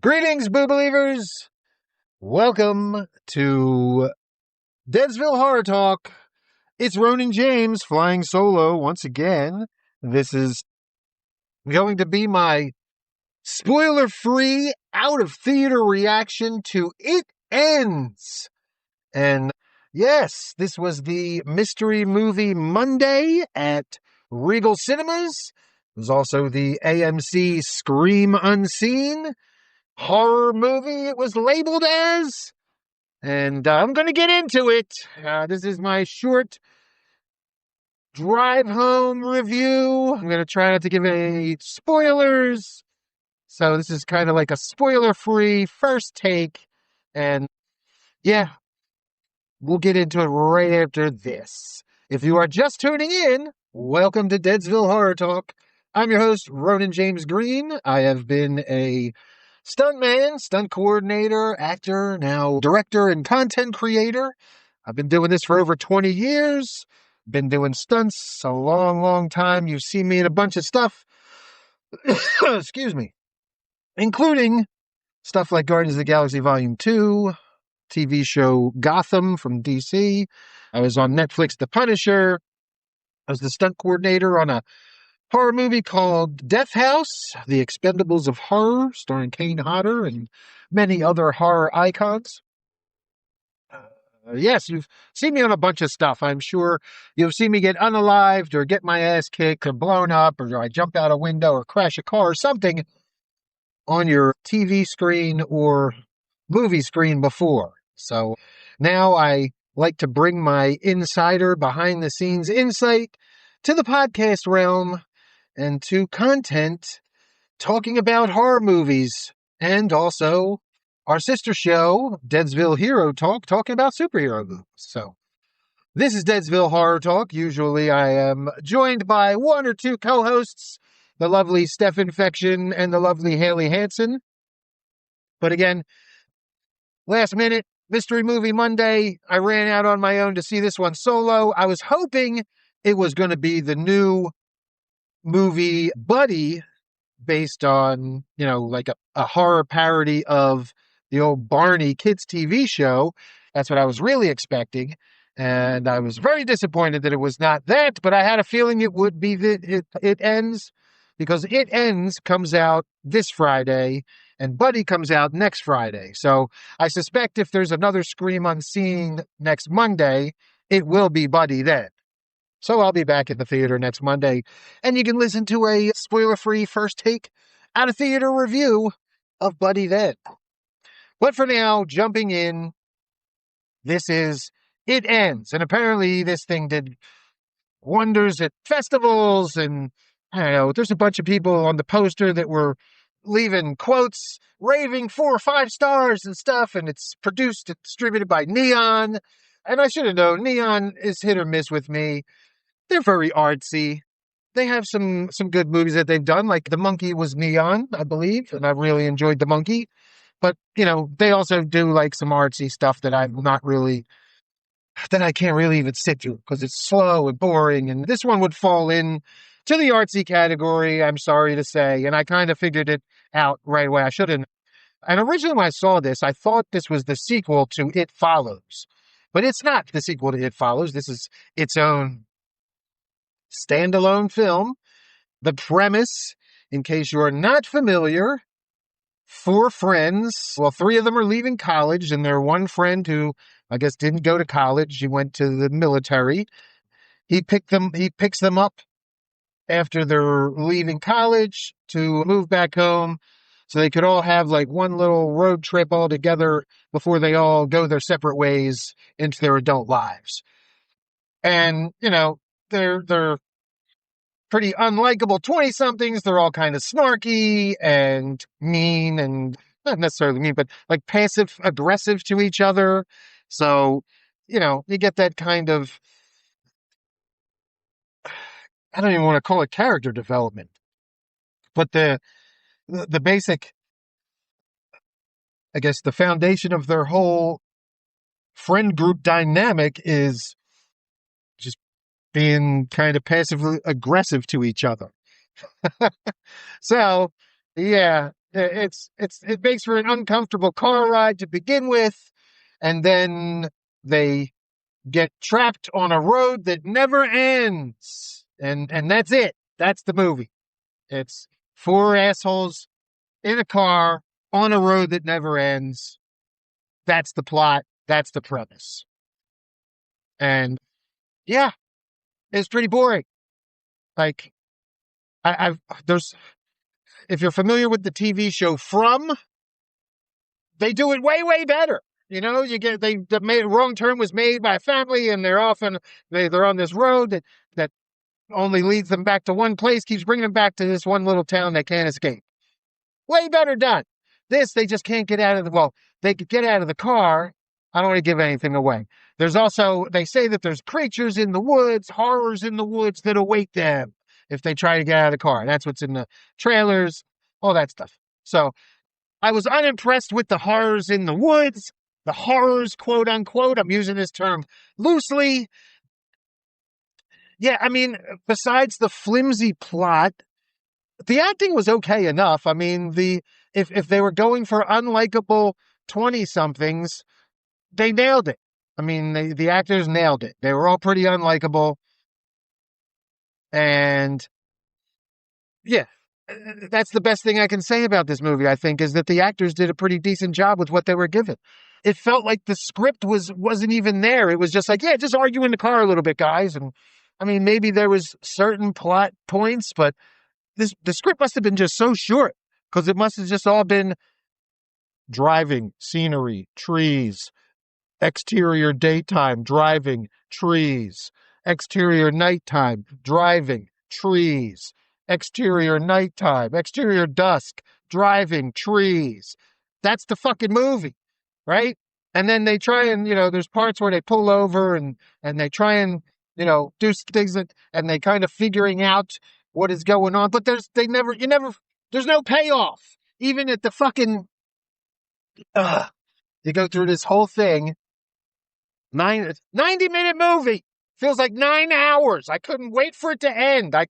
Greetings, Boo Believers! Welcome to Deadsville Horror Talk. It's Ronin James flying solo once again. This is going to be my spoiler-free, out-of-theater reaction to It Ends. And yes, this was the Mystery Movie Monday at Regal Cinemas. It was also the AMC Scream Unseen horror movie it was labeled as, and I'm going to get into it. This is my short drive home review. I'm going to try not to give any spoilers, so this is kind of like a spoiler-free first take, and yeah, we'll get into it right after this. If you are just tuning in, welcome to Deadsville Horror Talk. I'm your host, Ronin James Green. I have been a stuntman, stunt coordinator, actor, now director and content creator. I've been doing this for over 20 years. Been doing stunts a long, long time. You've seen me in a bunch of stuff. Excuse me. Including stuff like Guardians of the Galaxy Volume 2, TV show Gotham from DC. I was on Netflix The Punisher. I was the stunt coordinator on a horror movie called Death House, The Expendables of Horror, starring Kane Hodder and many other horror icons. Yes, you've seen me on a bunch of stuff. I'm sure you've seen me get unalived or get my ass kicked or blown up or I jump out a window or crash a car or something on your TV screen or movie screen before. So now I like to bring my insider behind-the-scenes insight to the podcast realm and to content talking about horror movies, and also our sister show, Deadsville Hero Talk, talking about superhero movies. So this is Deadsville Horror Talk. Usually I am joined by one or two co-hosts, the lovely Steph Infection and the lovely Haley Hansen. But again, last minute, Mystery Movie Monday, I ran out on my own to see this one solo. I was hoping it was going to be the new movie Buddy, based on, like a horror parody of the old Barney kids TV show. That's what I was really expecting. And I was very disappointed that it was not that, but I had a feeling it would be It Ends, because It Ends comes out this Friday and Buddy comes out next Friday. So I suspect if there's another Scream Unseen next Monday, it will be Buddy then. So I'll be back at the theater next Monday, and you can listen to a spoiler-free first take out-of-theater review of Buddy then. But for now, jumping in, this is It Ends. And apparently this thing did wonders at festivals, and I don't know, there's a bunch of people on the poster that were leaving quotes, raving 4 or 5 stars and stuff, and it's produced and distributed by Neon. And I should have known, Neon is hit or miss with me. They're very artsy. They have some good movies that they've done, like The Monkey was Neon, I believe, and I really enjoyed The Monkey. But, they also do like some artsy stuff that I can't really even sit through because it's slow and boring. And this one would fall in to the artsy category, I'm sorry to say. And I kind of figured it out right away. I shouldn't. And originally when I saw this, I thought this was the sequel to It Follows. But it's not the sequel to It Follows. This is its own standalone film. The premise, in case you are not familiar, 4 friends, well, 3 of them are leaving college, and their one friend who, I guess, didn't go to college, he went to the military. He picks them up after they're leaving college to move back home so they could all have like one little road trip all together before they all go their separate ways into their adult lives. And, they're pretty unlikable 20-somethings. They're all kind of snarky and mean, and not necessarily mean, but like passive aggressive to each other. So, you get that kind of, I don't even want to call it character development, but the basic, I guess, the foundation of their whole friend group dynamic is just being kind of passively aggressive to each other. So, yeah, It makes for an uncomfortable car ride to begin with, and then they get trapped on a road that never ends, and that's it. That's the movie. It's four assholes in a car on a road that never ends. That's the plot. That's the premise. And yeah, it's pretty boring. Like I've there's if you're familiar with the TV show From, they do it way, way better. You know, Wrong Turn was made by a family, and they're on this road that only leads them back to one place, keeps bringing them back to this one little town they can't escape. Way better done. This, they just can't get out of they could get out of the car. I don't want to give anything away. There's also, they say that there's creatures in the woods, horrors in the woods that await them if they try to get out of the car. That's what's in the trailers, all that stuff. So I was unimpressed with the horrors in the woods, the horrors, quote unquote. I'm using this term loosely. Yeah, I mean, besides the flimsy plot, the acting was okay enough. I mean, if they were going for unlikable 20-somethings, they nailed it. I mean, the actors nailed it. They were all pretty unlikable. And yeah, that's the best thing I can say about this movie, I think, is that the actors did a pretty decent job with what they were given. It felt like the script wasn't even there. It was just like, yeah, just argue in the car a little bit, guys. And I mean, maybe there was certain plot points, but the script must have been just so short, because it must have just all been driving, scenery, trees, exterior daytime, driving, trees, exterior nighttime, driving, trees, exterior nighttime, exterior dusk, driving, trees. That's the fucking movie, right? And then they try and, there's parts where they pull over and they try and, do things and they kind of figuring out what is going on. But there's no payoff. Even at the fucking, you go through this whole thing, 90-minute movie. Feels like 9 hours. I couldn't wait for it to end. I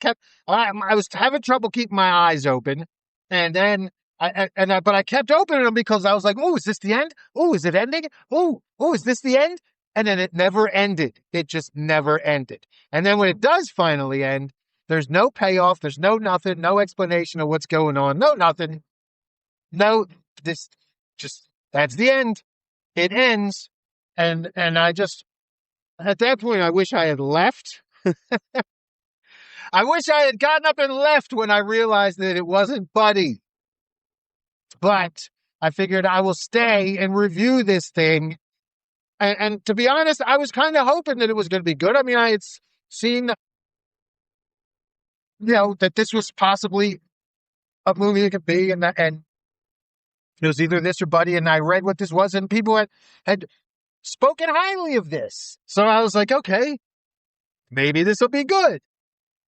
was having trouble keeping my eyes open. And then, but I kept opening them because I was like, oh, is this the end? Oh, is it ending? Oh, is this the end? And then it never ended. It just never ended. And then when it does finally end, there's no payoff. There's no nothing, no explanation of what's going on. No nothing. No, that's the end. It ends. And I just, at that point, I wish I had left. I wish I had gotten up and left when I realized that it wasn't Buddy. But I figured I will stay and review this thing. And to be honest, I was kind of hoping that it was going to be good. I mean, I had seen, that this was possibly a movie it could be. And it was either this or Buddy. And I read what this was, and people had spoken highly of this. So I was like, okay, maybe this will be good.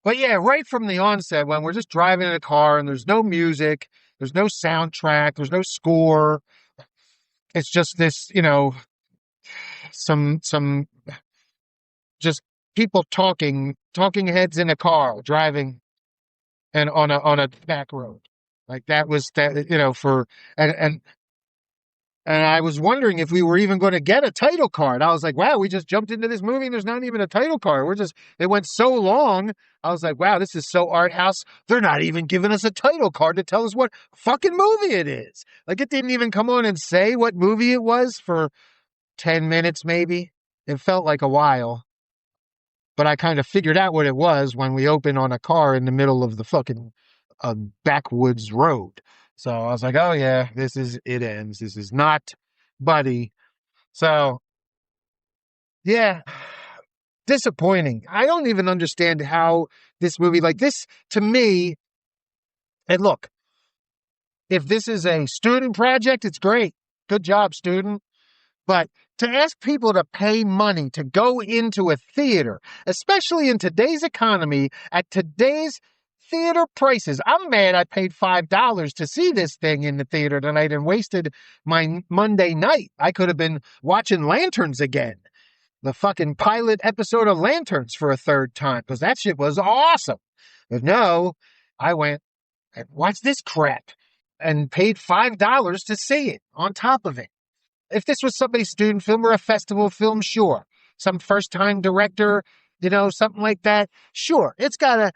But yeah, right from the onset, when we're just driving in a car and there's no music, there's no soundtrack, there's no score. It's just this, some just people talking heads in a car, driving and on a back road. Like that was that, for, and I was wondering if we were even going to get a title card. I was like, wow, we just jumped into this movie and there's not even a title card. It went so long. I was like, wow, this is so art house. They're not even giving us a title card to tell us what fucking movie it is. Like, it didn't even come on and say what movie it was for 10 minutes, maybe. It felt like a while. But I kind of figured out what it was when we opened on a car in the middle of the fucking backwoods road. So I was like, oh yeah, it ends. This is not Buddy. So yeah, disappointing. I don't even understand how this movie, like this, to me, and look, if this is a student project, it's great. Good job, student. But to ask people to pay money to go into a theater, especially in today's economy, at today's theater prices. I'm mad I paid $5 to see this thing in the theater tonight and wasted my Monday night. I could have been watching Lanterns again. The fucking pilot episode of Lanterns for a third time, because that shit was awesome. But no, I went and watched this crap. and paid $5 to see it on top of it. If this was somebody's student film or a festival film, sure. Some first-time director, something like that, sure. It's got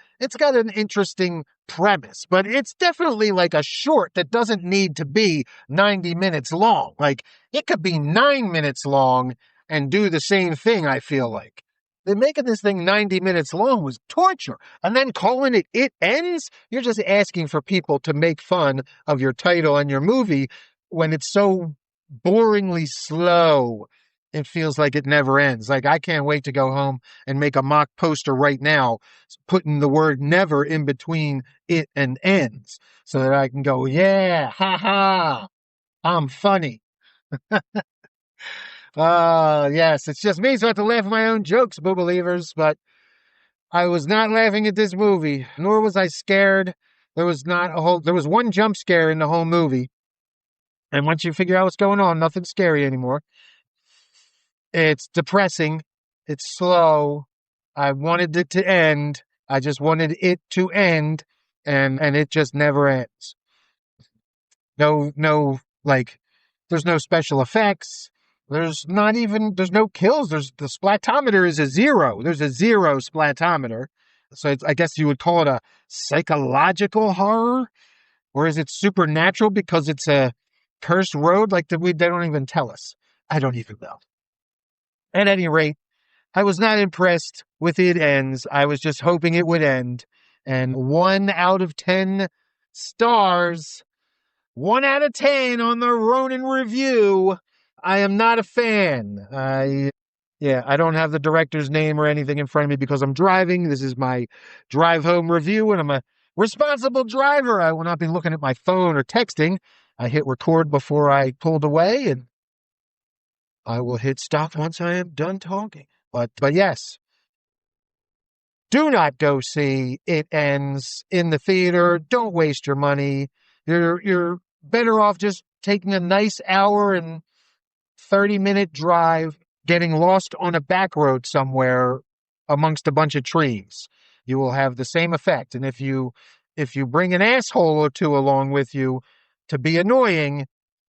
an interesting premise, but it's definitely like a short that doesn't need to be 90 minutes long. Like, it could be 9 minutes long and do the same thing, I feel like. They're making this thing 90 minutes long was torture. And then calling it ends? You're just asking for people to make fun of your title and your movie when it's so boringly slow. It feels like it never ends. Like, I can't wait to go home and make a mock poster right now, putting the word never in between it and ends, so that I can go, yeah, ha ha, I'm funny. Yes, it's just me, so I have to laugh at my own jokes, boo believers, but I was not laughing at this movie, nor was I scared. There was one jump scare in the whole movie. And once you figure out what's going on, nothing's scary anymore. It's depressing. It's slow. I wanted it to end. I just wanted it to end, and it just never ends. No, like, there's no special effects. There's no kills. The splatometer is a 0. There's a 0 splatometer. So I guess you would call it a psychological horror, or is it supernatural because it's a cursed road? Like, they don't even tell us. I don't even know. At any rate, I was not impressed with It Ends. I was just hoping it would end. And 1 out of 10 stars, 1 out of 10 on the Ronin review. I am not a fan. I don't have the director's name or anything in front of me because I'm driving. This is my drive home review, and I'm a responsible driver. I will not be looking at my phone or texting. I hit record before I pulled away, and I will hit stop once I am done talking. But yes, do not go see It Ends in the theater. Don't waste your money. You're better off just taking a nice hour and 30-minute drive, getting lost on a back road somewhere amongst a bunch of trees. You will have the same effect. And if you bring an asshole or two along with you to be annoying,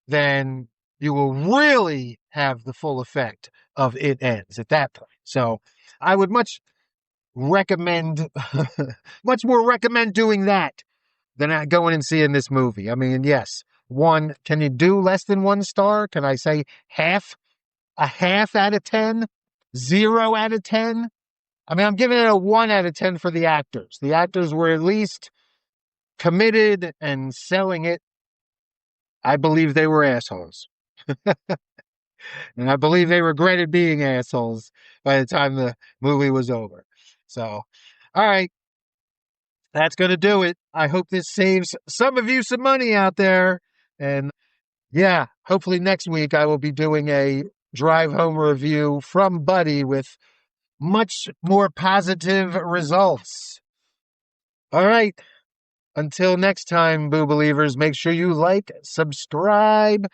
then you will really have the full effect of It Ends at that point. So I would much more recommend doing that than going and seeing this movie. I mean, yes, can you do less than 1 star? Can I say half? A half out of 10? 0 out of 10? I mean, I'm giving it a 1 out of 10 for the actors. The actors were at least committed and selling it. I believe they were assholes. And I believe they regretted being assholes by the time the movie was over. So, all right. That's going to do it. I hope this saves some of you some money out there. And yeah, hopefully next week I will be doing a drive home review from Buddy with much more positive results. All right. Until next time, Boo Believers, make sure you like, subscribe,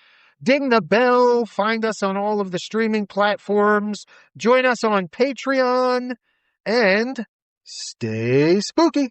ding the bell, find us on all of the streaming platforms, join us on Patreon, and stay spooky.